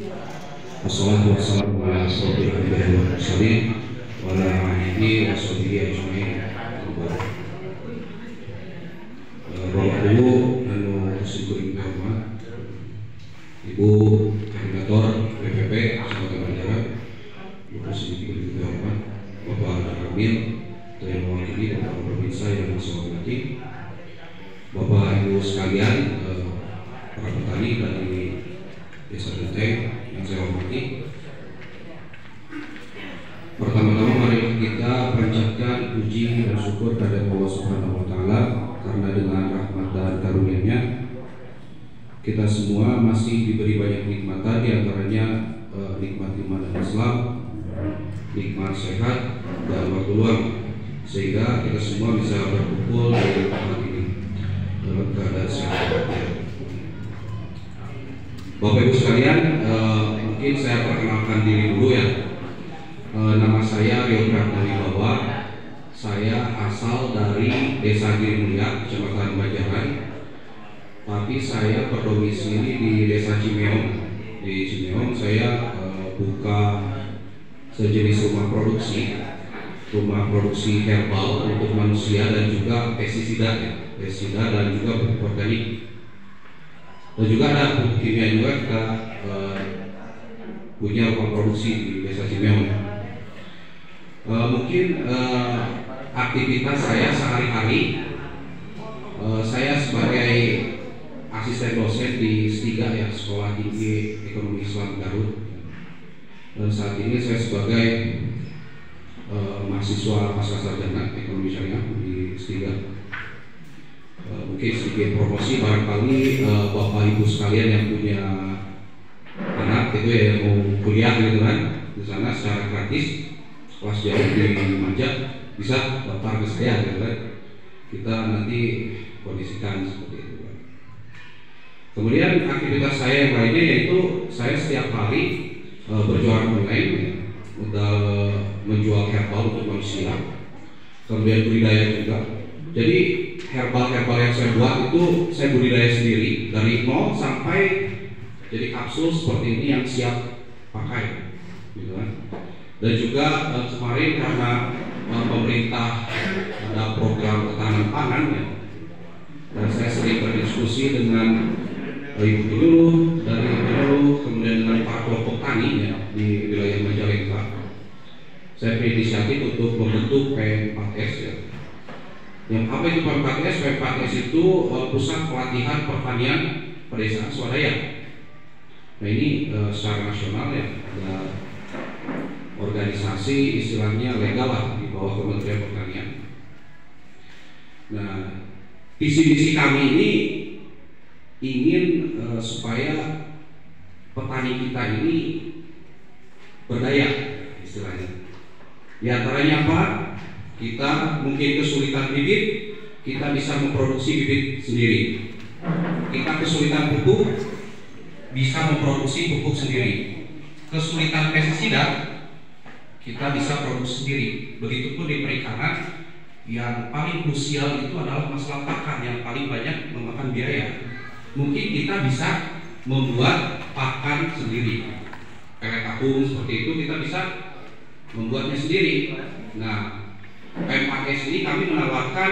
Wassalatu wassalamu ala asyrofil anbiya'i wal mursalin wa ala alihi wa sahbihi ajmain. Bapak Ibu anu kuring hormat, Ibu Koordinator BPP Kecamatan Banjaran, Ibu Siti hormat, Bapak Kamil yang mewakili dan Bapak Pemirsa yang saya hormati, Bapak Ibu sekalian, para petani dari Desa Genteng yang saya hormati. Pertama-tama mari kita panjatkan puji dan syukur kepada Allah Subhanahu wa taala karena dengan rahmat dan karunia-Nya kita semua masih diberi banyak nikmatan, di antaranya nikmat iman dan Islam, nikmat sehat dan waktu luang, sehingga kita semua bisa berkumpul di tempat ini dalam keadaan sehat. Bapak Ibu sekalian, mungkin saya perkenalkan diri dulu ya. Nama saya Rio Pratali Bawa. Saya asal dari Desa Girimulia, Kecamatan Banjaran. Tapi saya berdomisili di Desa Cimeong. Di Cimeong saya buka sejenis rumah produksi herbal untuk manusia dan juga pestisida dan juga pupuk organik. Dan juga ada pupuk kimia juga kita punya rumah produksi di Desa Cimeong. Mungkin aktivitas saya sehari-hari, saya sebagai asisten dosen di S3 ya, Sekolah Tinggi Ekonomi Islam Garut, dan saat ini saya sebagai mahasiswa pascasarjana ekonomi syariah di S3. Mungkin sedikit promosi, barangkali Bapak Ibu sekalian yang punya anak itu ya yang mau kuliah gitu kan di sana secara gratis, kelas jauh di Majak, bisa daftar ke saya gitu kan. Kita nanti kondisikan seperti itu kan. Kemudian aktivitas saya yang lainnya yaitu saya setiap hari berjualan online, udah menjual herbal untuk manusia, kemudian budidaya juga. Jadi herbal yang saya buat itu saya budidaya sendiri dari nol sampai jadi kapsul seperti ini yang siap pakai, gitu kan. Dan juga kemarin karena pemerintah ada program ketahanan pangan ya, dan saya sering berdiskusi dengan Ibu dulu, kemudian dengan para kelompok tani ya, di wilayah Majalengka. Saya berinisiatif untuk membentuk P4S ya. Yang apa itu P4S? P4S itu pusat pelatihan pertanian pedesaan swadaya. Nah ini secara nasional ya, ada organisasi istilahnya legal lah di bawah Kementerian Pertanian. Nah visi-misi kami ini ingin supaya petani kita ini berdaya istilahnya. Di antaranya apa? Kita mungkin kesulitan bibit, kita bisa memproduksi bibit sendiri. Kita kesulitan pupuk, bisa memproduksi pupuk sendiri. Kesulitan pestisida, kita bisa produksi sendiri. Begitupun di perikanan, yang paling krusial itu adalah masalah pakan yang paling banyak memakan biaya. Mungkin kita bisa membuat pakan sendiri, pelet tabung seperti itu kita bisa membuatnya sendiri. Nah, P4S ini kami menawarkan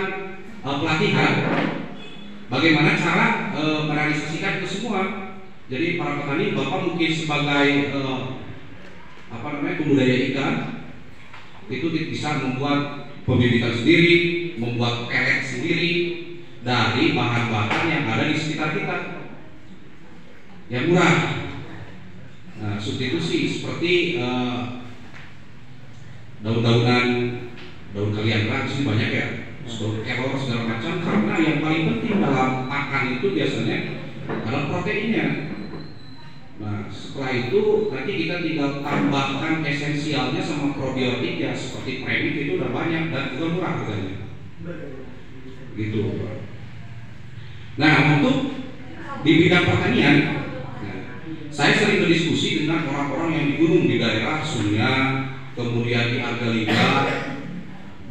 pelatihan bagaimana cara merealisasikan itu semua. Jadi para petani, Bapak mungkin sebagai pembudidaya ikan itu bisa membuat pembibitan sendiri, membuat pelet sendiri dari bahan-bahan yang ada di sekitar kita yang murah. Nah, substitusi seperti daun-daunan, daun kaliandra di sini banyak ya, daun kelor segala macam, karena yang paling penting dalam pakan itu biasanya adalah proteinnya. Nah, setelah itu nanti kita tinggal tambahkan esensialnya sama probiotik ya, seperti premix itu udah banyak dan juga murah harganya. Gitu. Nah, untuk di bidang pertanian, saya sering berdiskusi dengan orang-orang yang di gunung, di daerah Sunya, kemudian di Argalida,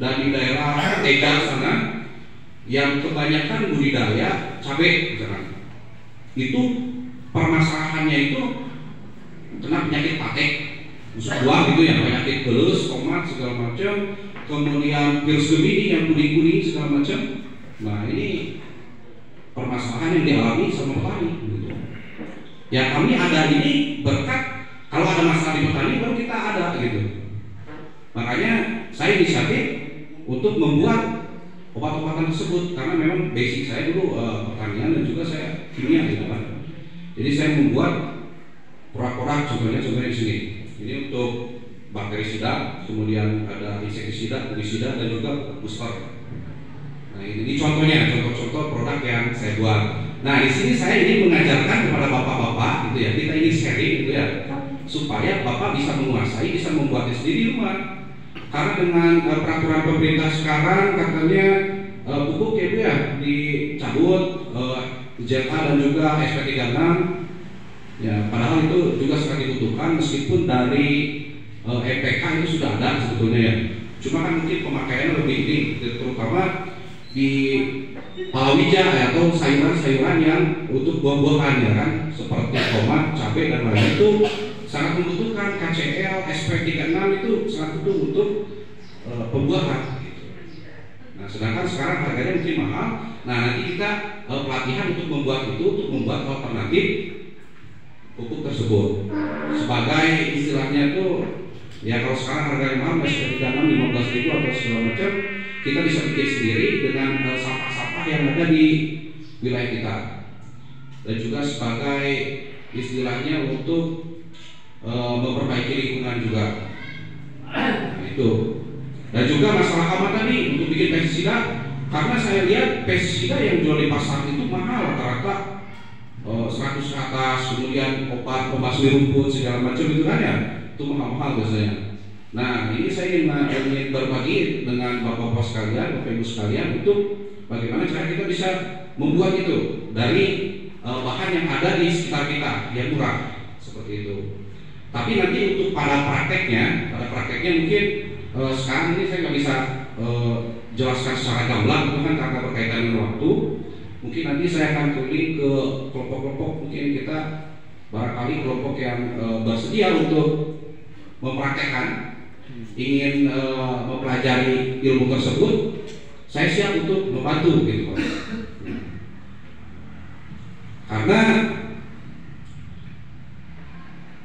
dan di daerah Tegal sana, yang kebanyakan budidaya cabai misalkan. Itu permasalahannya itu kena penyakit patek, busuk buah gitu ya, penyakit gelus, tomat segala macam, kemudian virus Gemini yang kuning-kuning segala macam. Nah ini permasalahan yang dialami sama petani. Gitu. Ya kami ada ini berkat kalau ada masalah di petani baru kita ada gitu. Makanya saya inisiatif untuk membuat obat-obatan tersebut karena memang basic saya dulu pertanian dan juga saya kimia gitu kan. Jadi saya membuat produk-produk contohnya di sini. Ini untuk bakterisida, kemudian ada insektisida, fungisida dan juga booster. Nah ini contohnya, contoh-contoh produk yang saya buat. Nah di sini saya ingin mengajarkan kepada bapak-bapak gitu ya, kita ingin sharing gitu ya, supaya bapak bisa menguasai, bisa membuatnya sendiri di rumah. Karena dengan peraturan pemerintah sekarang katanya pupuk ya Bu ya dicabut ZA dan juga SP36 ya, padahal itu juga sangat dibutuhkan meskipun dari EPK itu sudah ada sebetulnya ya. Cuma kan mungkin pemakaiannya lebih ini terutama di palawija atau sayuran-sayuran yang untuk buah-buahan ya kan, seperti tomat, cabai dan lain itu sangat membutuhkan KCL, SP36 itu sangat butuh untuk pembuahan. Gitu. Nah, sedangkan sekarang harganya mungkin mahal. Nah, nanti kita pelatihan untuk membuat itu, untuk membuat alternatif pupuk tersebut. Sebagai istilahnya itu, ya kalau sekarang harganya mahal, SP36 15.000 atau segala macam, kita bisa bikin sendiri dengan sampah-sampah yang ada di wilayah kita. Dan juga sebagai istilahnya untuk memperbaiki lingkungan juga. Nah, itu. Dan juga masalah hama tadi untuk bikin pestisida, karena saya lihat pestisida yang jual di pasar itu mahal rata-rata 100 ke atas, kemudian obat pembasmi rumput segala macam itu kan ya, itu mahal-mahal biasanya. Nah ini saya ingin berbagi dengan bapak-bapak sekalian, bapak ibu sekalian untuk bagaimana cara kita bisa membuat itu dari bahan yang ada di sekitar kita yang murah seperti itu. Tapi nanti untuk pada prakteknya mungkin sekarang ini saya nggak bisa jelaskan secara gamblang itu kan karena berkaitan dengan waktu. Mungkin nanti saya akan keliling ke kelompok-kelompok, mungkin kita barangkali kelompok yang bersedia untuk mempraktekkan, ingin mempelajari ilmu tersebut, saya siap untuk membantu gitu Pak. Karena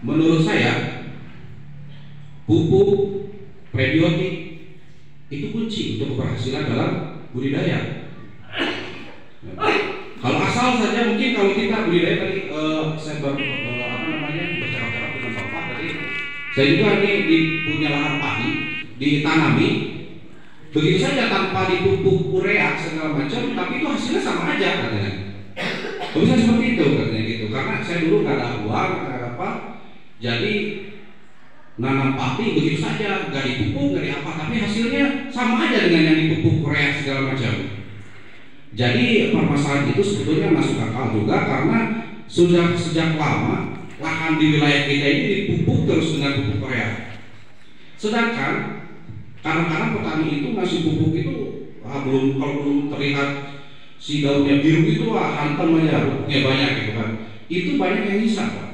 menurut saya pupuk prebiotik itu kunci untuk keberhasilan dalam budidaya. Kalau asal saja mungkin kalau kita budidaya tadi saya bercakap-cakap dengan bapak tadi, saya juga ini punya lahan padi ditanami begitu saja tanpa dipupuk urea segala macam, tapi itu hasilnya sama aja katanya. Bisa seperti itu katanya gitu, karena saya dulu nggak ada uang, nggak ada apa. Jadi nanam padi begitu saja, nggak dipupuk, nggak apa, tapi hasilnya sama aja dengan yang dipupuk urea segala macam. Jadi permasalahan itu sebetulnya masuk akal juga karena sudah sejak lama lahan di wilayah kita ini dipupuk terus dengan pupuk urea. Sedangkan kadang-kadang petani itu ngasih pupuk itu kalau belum terlihat si daunnya biru itu hantam aja, pupuknya banyak gitu kan. Itu banyak yang sisa Pak.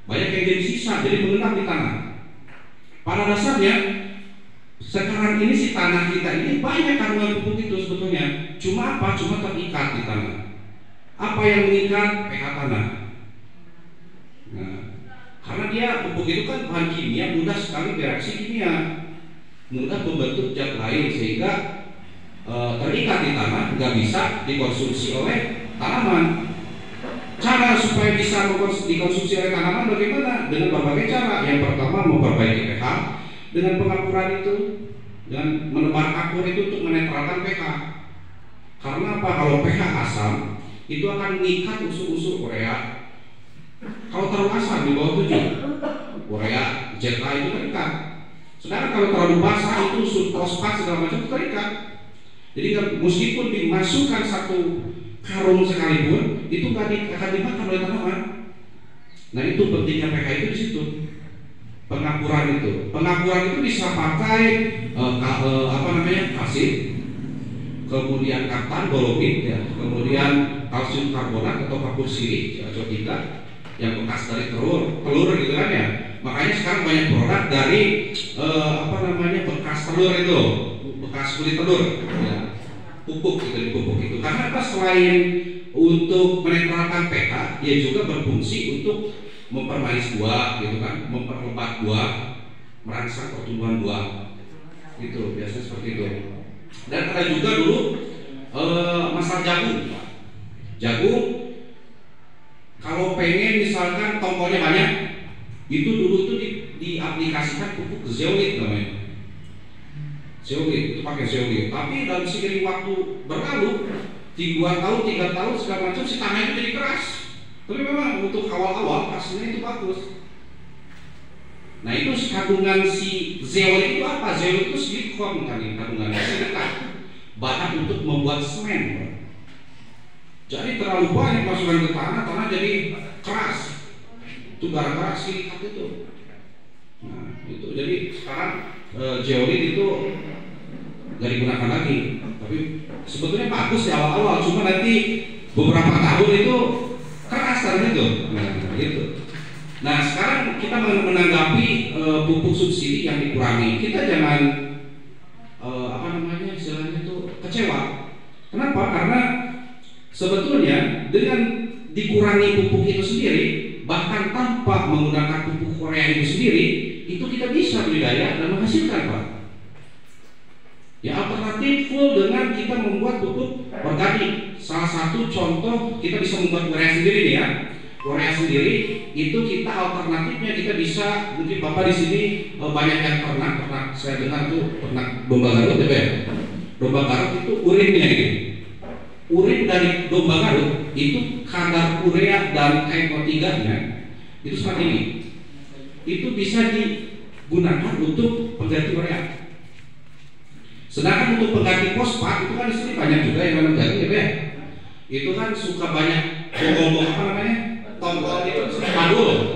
Banyak yang jadi sisa, jadi mengendap di tanah. Pada dasarnya sekarang ini si tanah kita ini banyak kandungan pupuk itu sebetulnya. Cuma apa? Cuma terikat di tanah. Apa yang mengikat? pH tanah. Nah, karena dia pupuk itu kan bahan kimia, mudah sekali bereaksi kimia, mudah membentuk zat lain sehingga terikat di tanah, nggak bisa dikonsumsi oleh tanaman. Cara supaya bisa dikonsumsi oleh tanaman bagaimana? Dengan berbagai cara. Yang pertama memperbaiki pH dengan pengapuran itu, dengan menebar kapur itu untuk menetralkan pH. Karena apa? Kalau pH asam itu akan mengikat unsur-unsur urea. Kalau terlalu asam di bawah 7, urea, ZA itu terikat. Sedangkan kalau terlalu basah itu fosfat segala macam itu terikat. Jadi meskipun dimasukkan satu karung sekalipun itu akan dimakan oleh tanaman. Nah itu pentingnya pH itu di situ. Pengapuran itu bisa pakai kalsium, kemudian katan, dolomit, ya, kemudian kalsium karbonat atau kapur sirik atau tidak yang bekas dari telur gitu kan. Makanya sekarang banyak produk dari bekas telur itu, bekas kulit telur, ya. Pupuk gitu, pupuk itu. Karena apa? Selain untuk menetralkan pH, dia juga berfungsi untuk mempermanis buah, gitu kan, memperlebat buah, merangsang pertumbuhan buah. Itu biasanya seperti itu. Dan ada juga dulu masalah jagung. Jagung kalau pengen misalkan tongkolnya banyak, itu dulu tuh diaplikasikan pupuk zeolit namanya. Zeolit, itu pakai zeolit. Tapi dalam seiring waktu berlalu, 2 tahun, 3 tahun segala macam, si tanah itu jadi keras. Tapi memang untuk awal-awal hasilnya itu bagus. Nah itu kandungan si zeolit itu apa? Zeolit itu silikon kan, kandungannya silikat, bahan untuk membuat semen. Jadi terlalu banyak masukan ke tanah, tanah jadi keras. Itu gara-gara silikat itu. Nah itu jadi sekarang zeolit itu nggak digunakan lagi. Tapi sebetulnya bagus di awal-awal, cuma nanti beberapa tahun itu keras tanah itu. Nah gitu. Nah sekarang kita menanggapi pupuk subsidi yang dikurangi, kita jangan istilahnya itu kecewa. Kenapa? Karena sebetulnya dengan dikurangi pupuk itu sendiri, bahkan tanpa menggunakan pupuk Korea itu sendiri, itu kita bisa budidaya dan menghasilkan, Pak. Ya alternatif full dengan kita membuat pupuk organik. Salah satu contoh kita bisa membuat Korea sendiri nih ya. Korea sendiri itu kita alternatifnya kita bisa, mungkin Bapak di sini banyak yang pernah saya dengar tuh pernah domba Garut ya. Domba Garut itu urinnya gitu. Urin dari domba Garut itu kadar urea dan NO3-nya itu sangat tinggi. Itu bisa digunakan untuk pengganti urea. Sedangkan untuk pengganti fosfat itu kan di sini banyak juga yang menanam jagung ya. Itu kan suka banyak tombol itu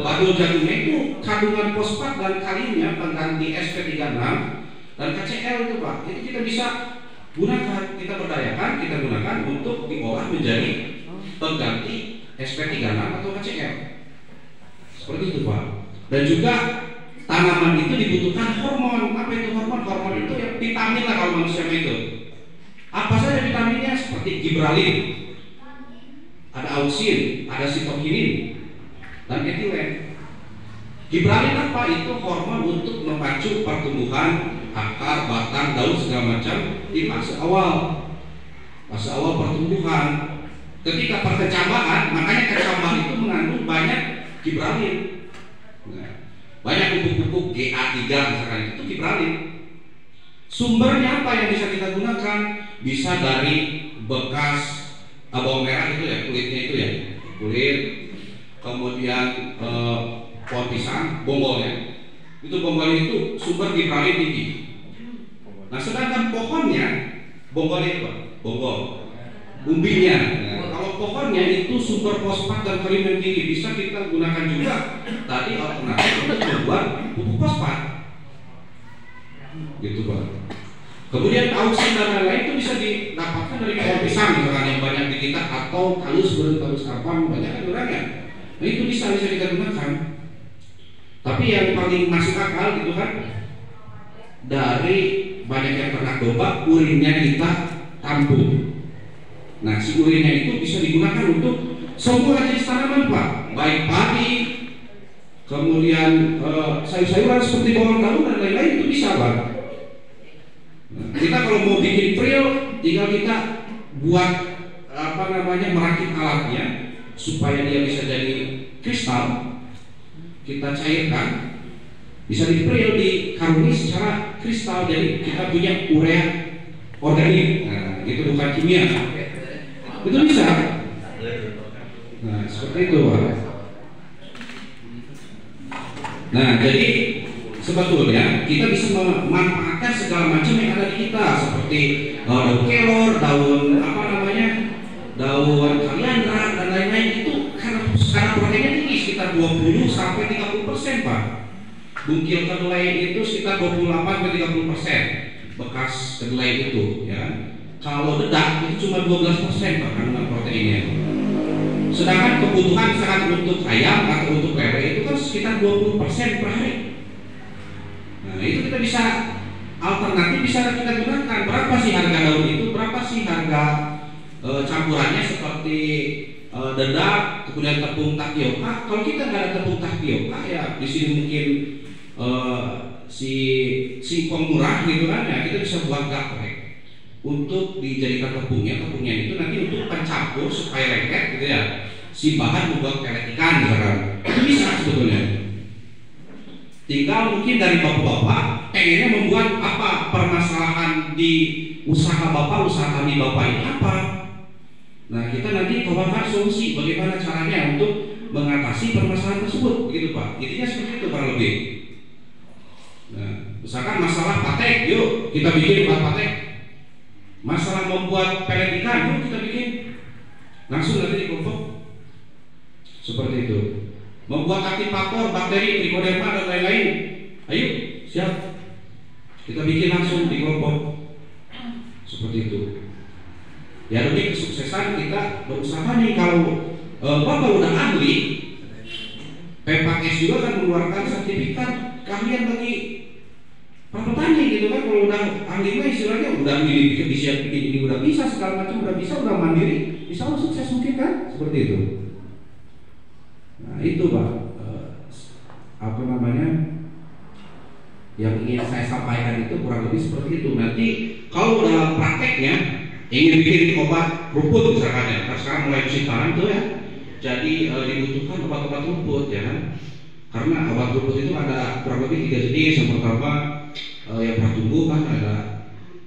badul jagungnya itu kandungan fosfat dan kaliumnya pengganti SP36 dan KCl itu Pak. Itu kita bisa gunakan, kita berdayakan, kita gunakan untuk diolah menjadi pengganti SP36 atau KCl. Seperti itu Pak. Dan juga tanaman itu dibutuhkan hormon. Apa itu hormon? Hormon itu ya vitamin lah kalau manusia itu. Apa saja vitaminnya? Seperti gibralin, ada auksin, ada sitokinin, dan etilen. Gibralin apa? Itu hormon untuk memacu pertumbuhan akar, batang, daun segala macam di fase awal pertumbuhan. Ketika perkecambahan, makanya kecambah itu mengandung banyak gibralin. Banyak pupuk-pupuk GA3 misalkan itu gibralin. Sumbernya apa yang bisa kita gunakan? Bisa dari bekas bawang merah itu ya, kulitnya itu ya, kulit, kemudian pohon pisang, bonggolnya. Itu bonggolnya itu sumber gibralin tinggi. Nah sedangkan pohonnya, bonggolnya itu Pak, bonggol, umbinya. Kalau pohonnya itu sumber fosfat dan kalium yang tinggi, bisa kita gunakan juga tadi alternatif untuk membuat pupuk fosfat, gitu Pak. Kemudian auksin dan lain-lain itu bisa didapatkan dari pohon pisang misalkan yang banyak di kita, atau talus kapan banyak kan orangnya. Nah itu bisa kita gunakan. Tapi yang paling masuk akal gitu kan, dari banyak yang ternak domba, urinnya kita tampung. Nah si urinnya itu bisa digunakan untuk semua jenis tanaman Pak, baik padi, kemudian sayur-sayuran seperti bawang daun dan lain-lain itu bisa Pak. Nah, kita kalau mau bikin prill, tinggal kita buat merakit alatnya supaya dia bisa jadi kristal, kita cairkan, bisa di prill, dikarungi secara kristal, jadi kita punya urea organik. Nah itu bukan kimia. Itu bisa. Nah seperti itu Pak. Nah jadi sebetulnya kita bisa memanfaatkan segala macam yang ada di kita, seperti daun kelor, daun daun kaliandra dan lain-lain. Itu karena proteinnya tinggi, sekitar 20 sampai 30% Pak. Bungkil kedelai itu sekitar 28 sampai 30% bekas kedelai itu ya. Kalau dedak itu cuma 12% Pak kandungan proteinnya. Sedangkan kebutuhan misalkan untuk ayam atau untuk lele itu kan sekitar 20% per hari. Nah itu kita bisa alternatif, bisa kita gunakan. Berapa sih harga daun itu, berapa sih harga campurannya seperti dedak, kemudian tepung tapioka. Kalau kita nggak ada tepung tapioka ya di sini mungkin si singkong murah gitu kan ya, kita bisa buat gaplek untuk dijadikan tepungnya itu nanti untuk pencampur supaya lengket gitu ya, si bahan membuat pelet ikan misalkan. Itu bisa sebetulnya. Tinggal mungkin dari bapak-bapak pengennya membuat apa, permasalahan di usaha bapak, usaha tani bapak ini apa. Nah kita nanti tawarkan solusi bagaimana caranya untuk mengatasi permasalahan tersebut, begitu Pak. Intinya seperti itu kurang lebih. Nah, misalkan masalah patek, yuk kita bikin buat patek. Masalah membuat pelet ikan, yuk kita bikin. Langsung nanti di kelompok. Seperti itu. Membuat aktivator bakteri, trichoderma dan lain-lain. Ayo, siap. Kita bikin langsung di kelompok. Seperti itu. Ya demi kesuksesan kita berusaha nih. Kalau Bapak udah ahli, PPKS juga kan mengeluarkan sertifikat keahlian bagi para petani gitu kan. Kalau udah ahli mah istilahnya udah ini bisa bikin ini, udah bisa segala macam, udah bisa, udah mandiri, bisa sukses mungkin kan, seperti itu. Nah itu Pak, apa namanya yang ingin saya sampaikan itu kurang lebih seperti itu. Nanti kalau dalam prakteknya ingin bikin obat rumput misalkan ya, nah, sekarang mulai musim tanam tuh ya, jadi dibutuhkan obat-obat rumput ya kan. Karena obat rumput itu ada kurang lebih 3 jenis. Yang pertama yang pratumbuh kan ada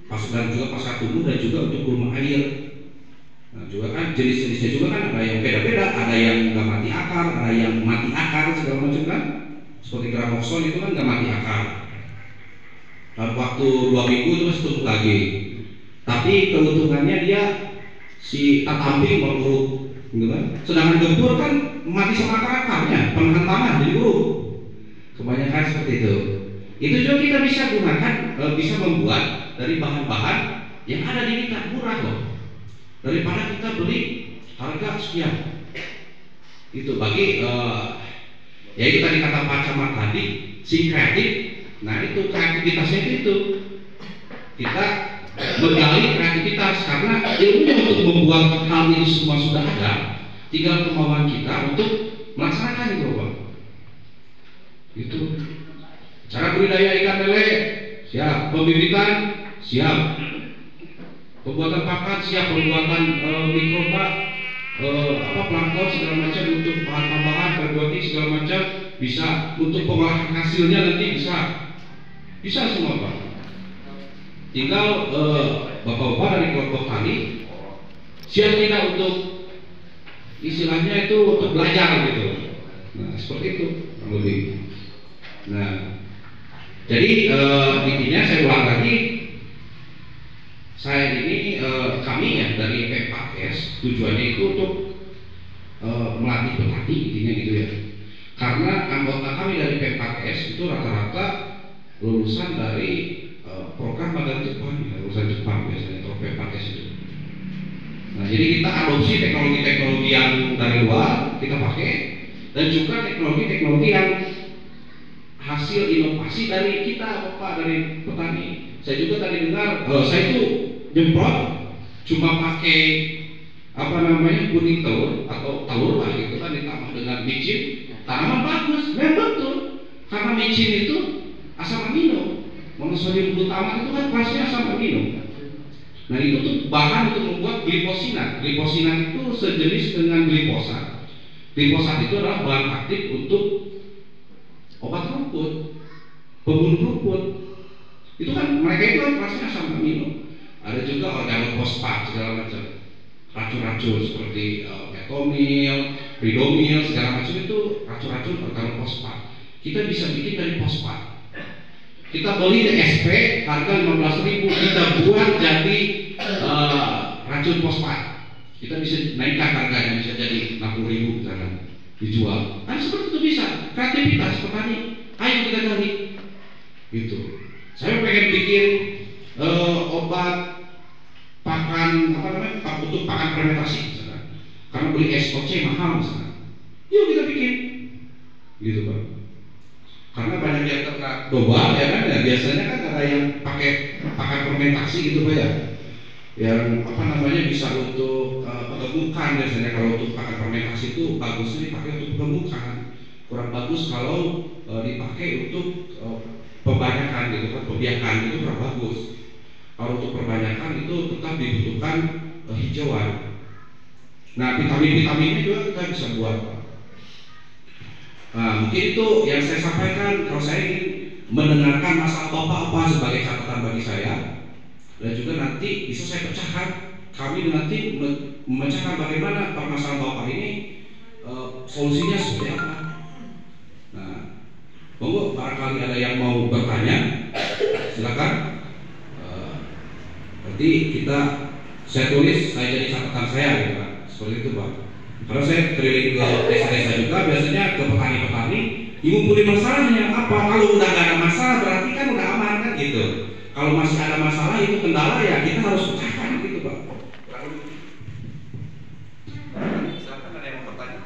dan juga pasca tumbuh dan juga untuk gulma air. Nah juga kan jenis-jenisnya juga kan ada yang beda-beda, ada yang nggak mati akar, ada yang mati akar segala macam kan. Seperti gramoxone itu kan nggak mati akar. Dalam waktu 2 minggu itu masih tumbuh lagi. Tapi keuntungannya dia si tatamping beruruk, gitu kan. Sedangkan gempur kan mati sama akar-akarnya, penahan tanah jadi buruk. Kebanyakan seperti itu. Itu juga kita bisa gunakan, bisa membuat dari bahan-bahan yang ada di kita, murah loh. Daripada kita beli harga sekian. Itu bagi ya itu tadi kata Pak Camat tadi, si kreatif. Nah itu kreativitasnya itu kita menggali kreativitas, karena ilmunya untuk membuat hal ini semua sudah ada, tinggal kemauan kita untuk melaksanakan itu Pak. Itu cara budidaya ikan lele siap, pembibitan siap, pembuatan pakan siap, pembuatan mikroba plankton segala macam untuk bahan tambahan, probiotik segala macam bisa, untuk pengolahan hasilnya nanti bisa semua Pak. Tinggal bapak-bapak dari kelompok tani siap tidak untuk istilahnya itu untuk belajar gitu. Nah seperti itu kurang lebih. Nah jadi intinya saya ulang lagi, saya ini kami ya dari PPKS tujuannya itu untuk melatih petani intinya gitu ya. Karena anggota kami dari PPKS itu rata-rata lulusan dari program magang Jepang, ya, lulusan Jepang biasanya atau PPKS itu. Nah jadi kita adopsi teknologi-teknologi yang dari luar kita pakai, dan juga teknologi-teknologi yang hasil inovasi dari kita Bapak, dari petani. Saya juga tadi dengar, saya itu nyemprot cuma pakai apa namanya kuning telur atau telur lah gitu kan, ditambah dengan micin, tanaman bagus. Memang betul, karena micin itu asam amino, monosodium glutamat itu kan kelasnya asam amino. Nah itu tuh bahan untuk membuat glifosinat. Glifosinat itu sejenis dengan glifosat. Glifosat itu adalah bahan aktif untuk obat rumput, pembunuh rumput. Itu kan mereka itu kan kelasnya asam amino. Ada juga organofosfat segala macam, racun-racun seperti metomil, ridomil segala macam, itu racun-racun organofosfat. Kita bisa bikin dari fosfat. Kita beli di SP harga 15.000, kita buat jadi racun fosfat. Kita bisa naikkan harganya, bisa jadi 60.000 misalkan, dijual. Kan seperti itu bisa. Kreativitas petani, ayo kita gali. Gitu. Saya pengen bikin obat pakan apa namanya, untuk pakan fermentasi misalkan. Karena beli SOC mahal misalkan. Yuk kita bikin. Gitu Pak. karena banyak yang ternak domba ya kan, ya biasanya kan ada yang pakai fermentasi gitu Pak ya, yang apa namanya bisa untuk penggemukan. Biasanya kalau untuk pakai fermentasi itu bagusnya dipakai untuk penggemukan, kurang bagus kalau dipakai untuk pembanyakan gitu kan, pembiakan itu kurang bagus. Kalau untuk perbanyakan itu tetap dibutuhkan hijauan. Nah, vitamin-vitaminnya juga kita bisa buat. Nah, mungkin itu yang saya sampaikan. Kalau saya ingin mendengarkan masalah Bapak apa sebagai catatan bagi saya, dan juga nanti bisa saya pecahkan. Kami nanti memecahkan bagaimana permasalahan Bapak ini solusinya seperti apa. Nah, monggo barangkali ada yang mau bertanya, silakan. Nanti saya tulis, saya jadi catatan saya gitu Pak. Seperti itu Pak. Karena saya keliling ke desa-desa juga, biasanya ke petani-petani, ngumpulin masalahnya apa. Kalau udah gak ada masalah berarti kan udah aman kan gitu. Kalau masih ada masalah itu kendala ya kita harus pecahkan gitu Pak. Silakan ada yang mau bertanya.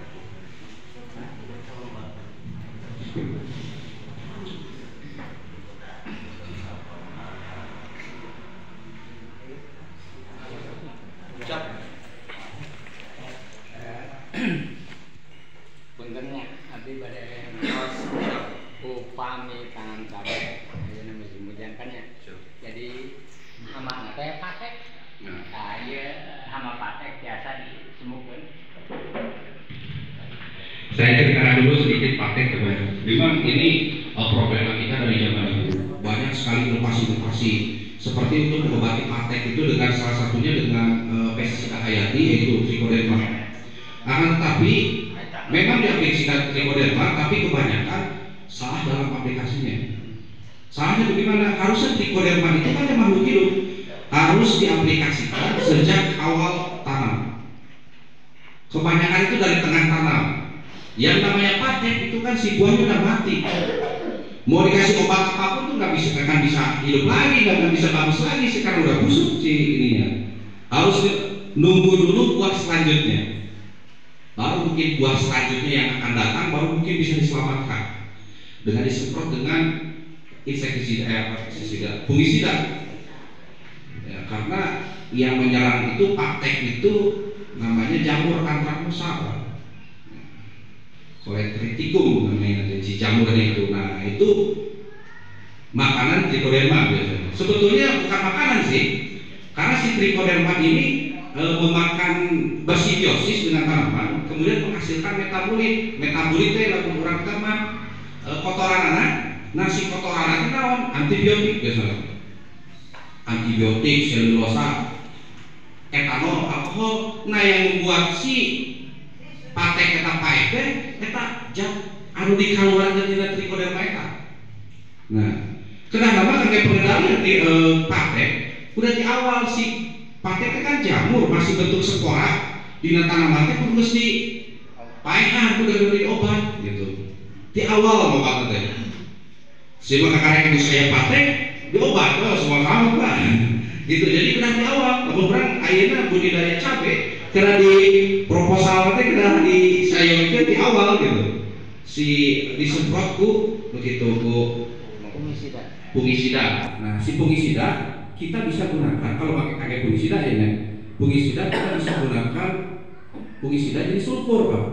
Puntennya abdi bade ngaos upami tangan kabeh ayeuna musim hujan kan ya. Jadi hama teh patek. Nah, ieu hama patek biasa disemukeun. Saya ceritakan dulu sedikit patek teman. Memang ini problema kita dari zaman dulu. Banyak sekali inovasi-inovasi seperti untuk mengobati patek itu dengan salah satunya dengan pestisida hayati yaitu trichoderma. Akan tetapi memang diaplikasikan trichoderma, tapi kebanyakan salah dalam aplikasinya. Salahnya bagaimana? Harusnya trichoderma itu kan makhluk hidup, harus diaplikasikan sejak awal tanam. Kebanyakan itu dari tengah tanam. Yang namanya patek itu kan si buahnya udah mati. Mau dikasih obat apapun tuh nggak akan bisa hidup lagi, nggak bisa bagus lagi. Sekarang udah busuk si ininya. Harus nunggu dulu buah selanjutnya. Baru mungkin buah selanjutnya yang akan datang baru mungkin bisa diselamatkan dengan disemprot dengan insektisida, fungisida. Ya, karena yang menyerang itu patek itu namanya jamur antraknosa, Coletriticum namanya si jamurnya itu. Nah itu makanan trichoderma biasanya. Sebetulnya bukan makanan sih, karena si trichoderma ini memakan bersimbiosis dengan tanaman, kemudian menghasilkan metabolit. Metabolit itu lagu orang utama kotoran anak. Nah si kotoran anak itu naon? Antibiotik biasanya. Antibiotik, selulosa, etanol, alkohol. Nah yang membuat si patek eta paek teh eta zat anu dikaluaran dina trichoderma eta. Nah, kenapa kayak pengendalian di patek udah di awal si patek kan jamur masih bentuk spora di tanaman teh kudu mesti paehan kudu diberi obat gitu. Di awal obat teh. Si maka karek saya patek diobat semua kamu kan. Gitu. Jadi kena di awal, kemudian ayeuna budidaya cabe kena di proposal teh kena di sayangnya di awal gitu. Si disemprot ku begitu ku fungisida. Nah, si fungisida kita bisa gunakan kalau pakai fungisida ya. Fungisida kita bisa gunakan fungisida jadi sulfur, Pak.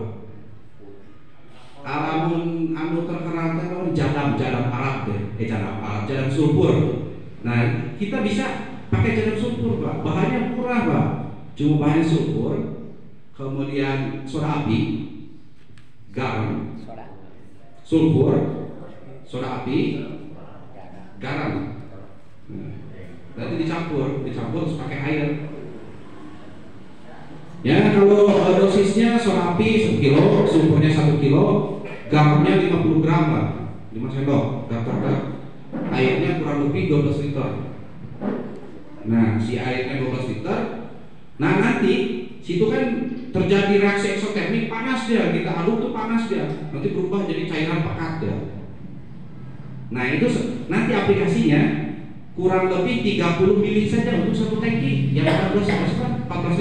Alamun anu terkenal teh jadam Arab deh, jadam sulfur. Nah, kita bisa pakai jadam sulfur, Pak. Bahannya murah, Pak. Cuma bahan sulfur, kemudian soda api, garam, sulfur, soda api, garam. Nanti dicampur terus pakai air. Ya kalau dosisnya soda api 1 kilo, sulfurnya 1 kilo, garamnya 50 gram lah, 5 sendok, daftar. Airnya kurang lebih 12 liter. Nah si airnya 12 liter. Nah nanti situ kan terjadi reaksi eksotermik, panas dia, kita aduk tuh panas dia, nanti berubah jadi cairan pekat dia. Nah itu nanti aplikasinya kurang lebih 30 mili saja untuk satu tangki yang 14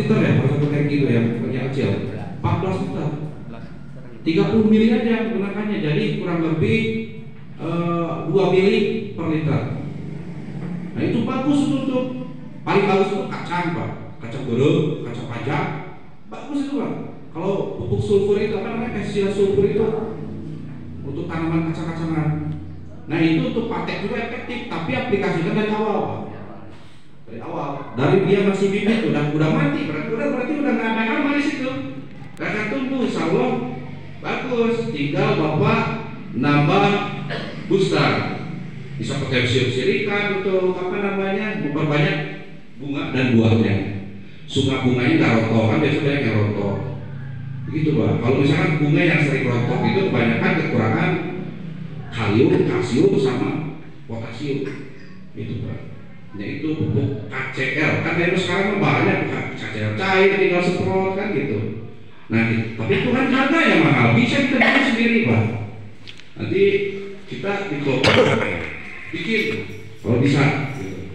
liter ya, per satu tangki itu yang kecil 14 liter 30 mili aja gunakannya, jadi kurang lebih 2 mili per liter. Nah itu bagus untuk paling bagus itu kacang Pak, kacang goreng, kacang pajak, bagus itu Pak. Kalau pupuk sulfur itu apa namanya, pestisida sulfur itu untuk tanaman kacang-kacangan. Nah itu untuk pakai juga efektif, tapi aplikasikan dari awal Pak. Dari awal, dari dia masih bibit udah mati, berarti udah nggak ada aman di situ. Kakak tumbuh, insya Allah bagus. Tinggal Bapak nambah booster, bisa potensium silikan untuk apa namanya, memperbanyak bunga dan buahnya. Sungai bunganya nggak rontok, kan biasanya banyak yang rontok. Begitu Pak. Kalau misalkan bunga yang sering rontok itu kebanyakan kekurangan kalium, kalsium sama potasium. Itu Pak. Yaitu pupuk KCL, kan dari sekarang banyak KCL cair tinggal semprot kan gitu. Nah, tapi itu kan harganya mahal, bisa kita bikin sendiri Pak. Nanti kita di kelompok bikin kalau bisa gitu.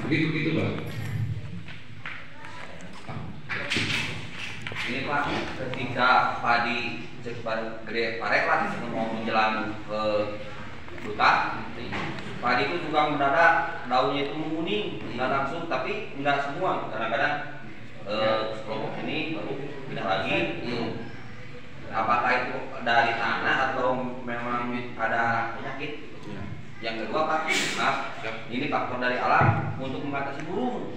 Gitu Pak. Ini Pak, ketika padi gede parek lah mau menjelang ke hutan, padi itu juga mendadak daunnya itu menguning, nggak langsung, tapi nggak semua. Kadang-kadang kelompok ini baru pindah lagi. Apakah itu dari tanah atau memang ada penyakit? Yang kedua Pak, ini faktor dari alam untuk mengatasi burung.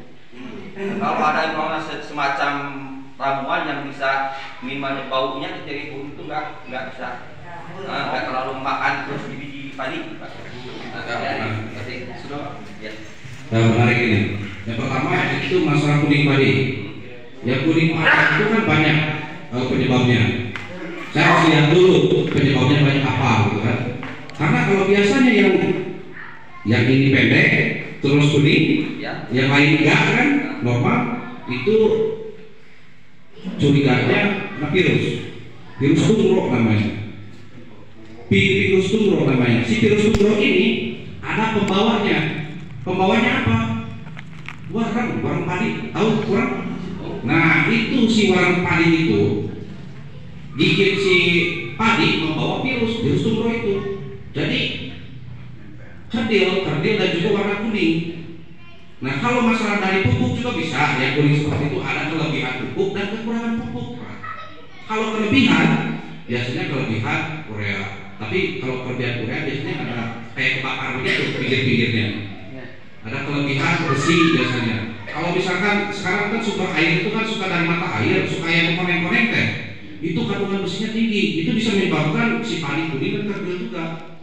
Kalau ada yang semacam ramuan yang bisa minimalnya baunya dari burung itu nggak bisa, nggak terlalu makan terus di biji padi Pak. Nah, menarik ini. Yang pertama itu masalah kuning padi. Yang kuning padi itu kan banyak penyebabnya. Saya harus lihat dulu penyebabnya banyak apa gitu kan. Karena kalau biasanya yang ini pendek terus kuning, yang lain enggak kan normal, itu curiganya virus tungro namanya. Virus tungro namanya. Si virus tungro ini ada pembawanya. Pembawanya apa? Warang padi. Tahu kurang? Nah itu si warang padi itu gigit si padi membawa virus tungro itu. Jadi kerdil dan juga warna kuning. Nah kalau masalah dari pupuk juga bisa, yang kuning seperti itu ada kelebihan pupuk dan kekurangan pupuk. Kalau kelebihan, biasanya kelebihan urea. Tapi kalau kelebihan urea biasanya ada kayak kebakar begitu pinggir-pinggirnya. Ada kelebihan besi biasanya. Kalau misalkan sekarang kan sumber air itu kan suka dari mata air, suka yang koneng-koneng teh. Itu kandungan besinya tinggi, itu bisa menyebabkan si padi kuning dan kerdil juga.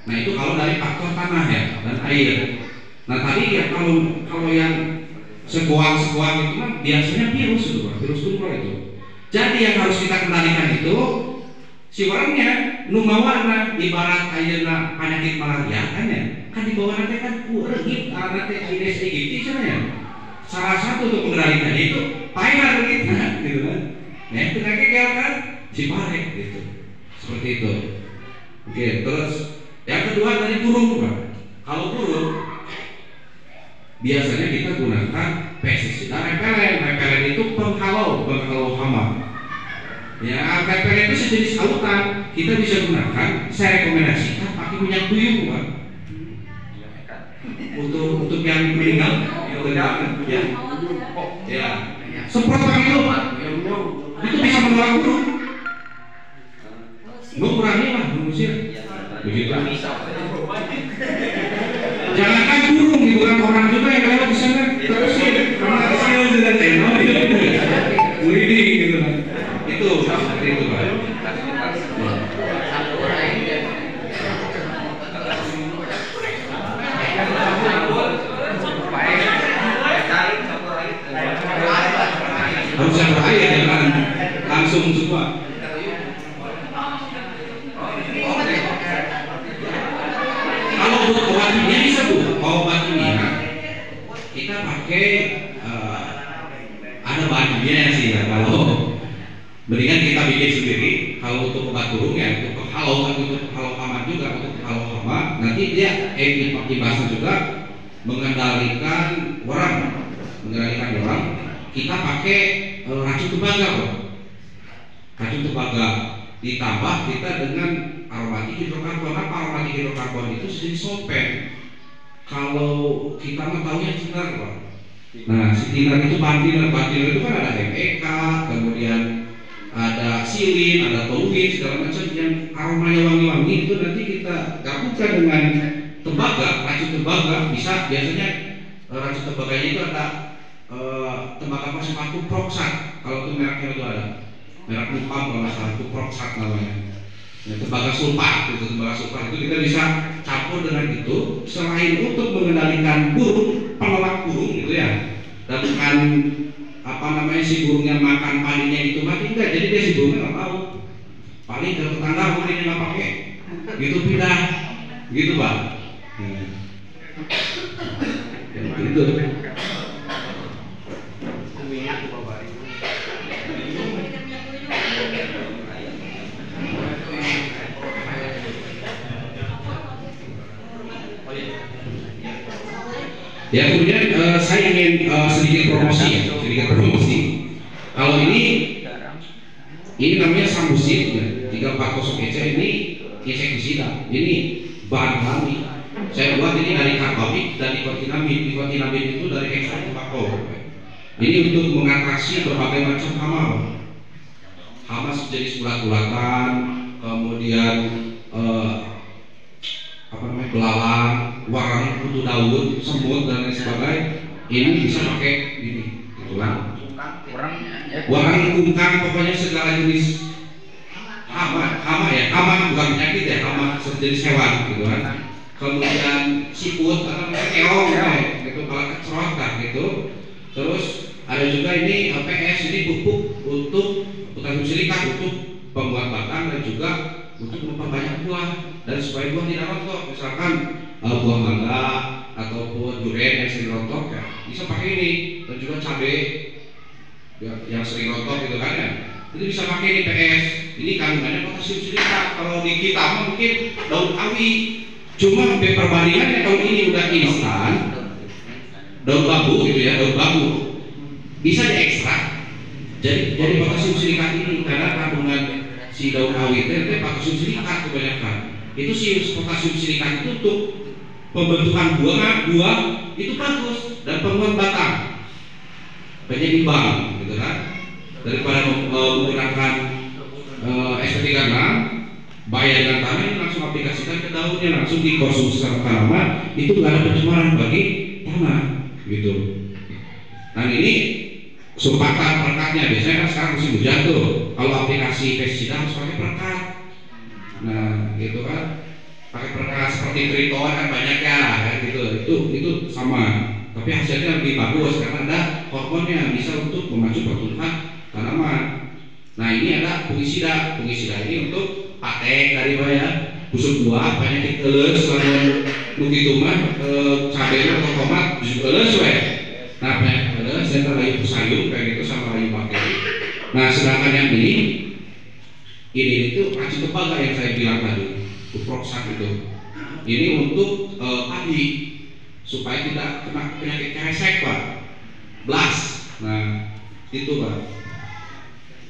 Nah itu kalau dari faktor tanah ya dan air. Nah tadi ya kalau yang sekuang itu kan biasanya virus itu Pak, virus tungro itu. Jadi yang harus kita kendalikan itu si orangnya numawana ibarat ayeuna penyakit malaria kan ya. Kan di bawah nanti kan urgit nanti Aedes aegypti ya. Salah satu untuk mengendalikannya itu payah gitu kan. Nah itu kayak kan si parek gitu. Seperti itu. Oke, terus yang kedua dari burung Pak. Kalau burung biasanya kita gunakan pestisida repelen itu penghalau hama. Ya, repelen itu sejenis autan. Kita bisa gunakan, saya rekomendasikan pakai minyak duyung Pak. Untuk yang meninggal, ya, semprot pakai itu Pak. Itu bisa menolak burung. Mengurangi lah mengusir. Begitu. Jangankan burung gitu kan, orang juga yang lewat di sana terus karena kecil sudah tenor gitu. Merinding gitu kan. Itu seperti itu Pak. Harus campur air ya kan, langsung semua. Kalau untuk obat kimia bisa Bu, obat kimia kita pakai ada bahan kimia sih ya. Kalau mendingan kita bikin sendiri. Kalau untuk obat burung ya untuk kalau hama juga untuk kalau hama nanti dia imbasnya juga mengendalikan orang. Kita pakai racun tembaga Pak. Racun tembaga ditambah kita dengan aromatik hidrokarbon. Apa padi hidrokarbon itu jadi solvent. Kalau kita mah tahunya thinner, Pak. Nah, si thinner itu bahan thinner itu kan ada MEK, kemudian ada silin, ada toluin, segala macam yang aromanya wangi-wangi itu nanti kita gabungkan dengan tembaga, racun tembaga. Biasanya racun tembaganya itu ada tembaga pasifatu proksat. Kalau itu mereknya itu ada merek Nupam kalau nggak salah, itu proksat namanya. Ya, tembaga sulfat itu kita bisa campur dengan itu selain untuk mengendalikan burung, penolak burung gitu ya, dan bukan si burungnya makan padinya itu mati enggak, jadi dia si burungnya nggak tahu, paling ke tetangga padinya nggak pakai gitu, pindah gitu Pak. Itu ya. Kemudian saya ingin sedikit promosi. Kalau ini namanya sambusit 340 EC, ini insektisida, ini bahan alami. Saya buat ini dari karbamid dan nikotinamid. Nikotinamid itu dari ekstrak tembakau. Ini untuk mengatasi berbagai macam hama sejenis ulat-ulatan, kemudian belalang, warang, kutu daun, semut dan lain sebagainya. Ini bisa pakai ini, itulah. Warang kungkang, pokoknya segala jenis hama bukan penyakit ya, hama sejenis hewan gitu kan. Kemudian siput atau keong gitu, kalau kecrot gitu. Terus ada juga ini PS, ini pupuk untuk potasium silikat untuk pembuat batang dan juga untuk memperbanyak buah, dan supaya buah tidak rontok. Misalkan buah mangga ataupun durian yang sering rontok ya bisa pakai ini, dan juga cabai yang sering rontok gitu kan ya, itu bisa pakai ini PS. Ini kandungannya potasium silikat. Kalau di kita mungkin daun kawi, cuma perbandingannya kalau ini udah instan, daun bambu gitu ya, daun bambu bisa diekstrak jadi potasium silikat ini, karena kandungan si daun kawi itu potasium silikat kebanyakan. Itu si potasium silikat itu untuk pembentukan buah itu bagus, dan penguat batang penyeimbang gitu kan, daripada menggunakan SP36 bayar dengan tanah, ini langsung aplikasikan ke daunnya, langsung dikonsumsi secara tanaman, itu nggak ada pencemaran bagi tanah gitu. Nah ini surfaktan perekatnya, biasanya kan sekarang musim hujan tuh, kalau aplikasi pestisida harus pakai perekat. Nah gitu kan, pakai perekat seperti triton kan banyak ya kan gitu, itu sama, tapi hasilnya lebih bagus karena ada hormonnya, bisa untuk memacu pertumbuhan tanaman. Nah ini ada fungisida ini untuk patek tadi Pak ya, busuk buah, penyakit eles, lalu begitu mah cabai atau tomat busuk eles we. Nah penyakit eles saya layu sayur kayak gitu sama layu bakteri. Nah sedangkan yang ini itu racun tembaga yang saya bilang tadi, uproxat itu. Ini untuk padi supaya tidak kena penyakit keresek Pak, blast. Nah itu Pak.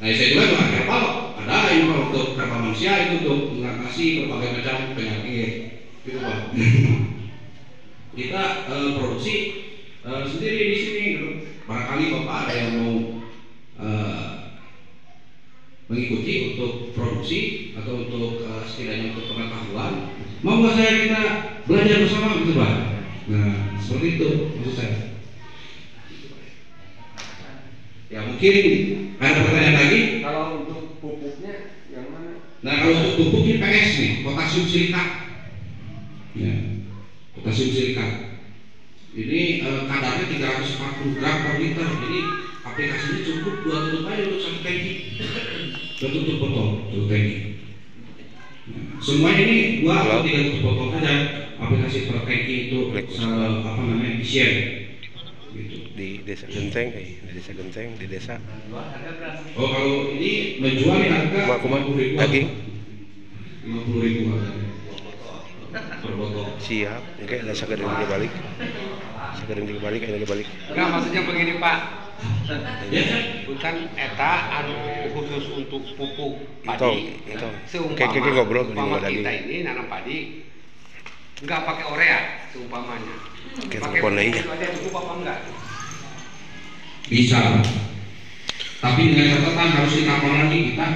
Nah saya juga tuh herbal ada yang untuk herbal manusia, itu untuk mengatasi berbagai macam penyakit gitu Pak. Kita produksi sendiri di sini gitu. Barangkali Bapak ada yang mau mengikuti untuk produksi atau untuk setidaknya untuk pengetahuan, mau nggak saya kita belajar bersama gitu Pak. Nah seperti itu maksud saya. Ya mungkin ada pertanyaan lagi. Kalau untuk pupuknya yang mana? Nah kalau untuk pupuknya PS nih, potasium silikat. Ya, potasium silikat. Ini kadarnya 340 gram per liter. Jadi aplikasinya cukup 2 tutup aja untuk 1 tangki. 2 tutup botol, 1 tangki. Nah, semuanya ini 2 atau 3 tutup botol aja. Aplikasi per tangki itu efisien. Gitu. Di desa Genteng, di desa. Oh kalau ini menjual harga 50.000 daging 50.000 harganya per botol. Siap, oke, ada sakadeng dibalik. Ini dibalik. Nah maksudnya begini Pak, Ya, bukan eta anu khusus untuk pupuk Itu. padi. Seumpama Kayak ngobrol umpama di kita daging. ini nanam padi nggak pakai urea seumpamanya. Pakai Pondai. itu aja cukup apa enggak? Bisa, tapi dengan catatan harus ditambah lagi kita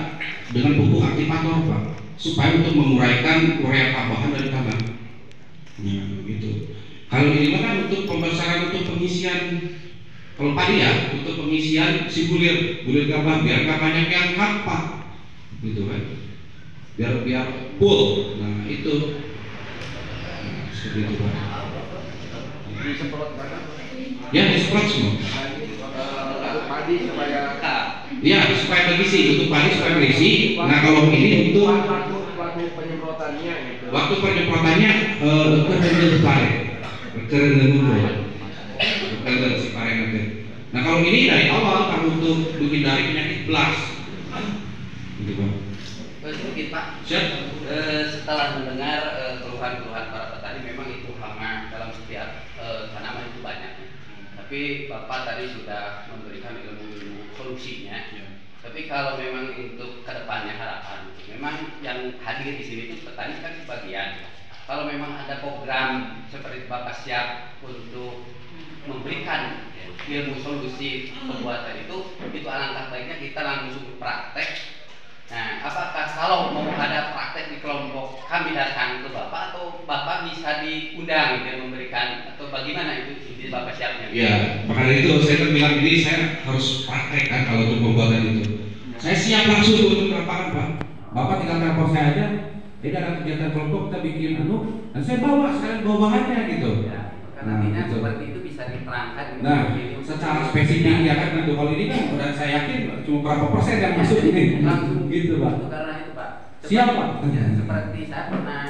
dengan pupuk aktivator Pak, supaya untuk menguraikan urea tambahan dari tanah. Ya, gitu. Kalau ini kan untuk pembesaran, untuk pengisian, kalau padi ya untuk pengisian si bulir gabah biar nggak banyak yang hampa, gitu kan? Biar full. Nah itu, nah, seperti itu Pak. Disemprot berapa? Ya disemprot semua. Padi supaya Ya supaya berisi, untuk padi supaya berisi. Nah kalau ini untuk waktu penyemprotannya gitu. waktu penyemprotannya ke pare, ke si pare nanti. Nah kalau ini dari awal kamu untuk menghindari penyakit belas, gitu Pak. Sedikit Pak. Siap. Setelah mendengar keluhan-keluhan para petani, memang itu hama dalam setiap tanaman itu banyak. Tapi Bapak tadi sudah memberikan ilmu solusinya. Tapi kalau memang untuk kedepannya harapan, memang yang hadir di sini itu petani kan sebagian. Kalau memang ada program seperti Bapak siap untuk memberikan ilmu solusi pembuatan itu alangkah baiknya kita langsung praktek. Nah, apakah kalau mau ada praktek di kelompok kami datang ke Bapak atau Bapak bisa diundang dan memberikan atau bagaimana itu inti Bapak siapnya? Ya, makanya itu saya kan bilang ini saya harus praktek kan kalau untuk pembuatan itu. Saya siap langsung untuk lapangan Pak. Bapak tinggal telepon saya aja. Ini ada kegiatan kelompok kita bikin dan saya bawa sekalian bawa bahannya gitu. Ya, karena gitu. seperti itu bisa diterangkan. Nah, secara spesifik ya kan gitu. Kalau ini kan udah saya yakin cuma berapa persen yang masuk ini. Langsung Gitu Pak. itu karena itu Pak. Siap Pak. Ya, seperti saya pernah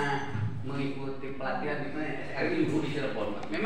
mengikuti pelatihan di SRI dulu di Cirebon Pak. Memang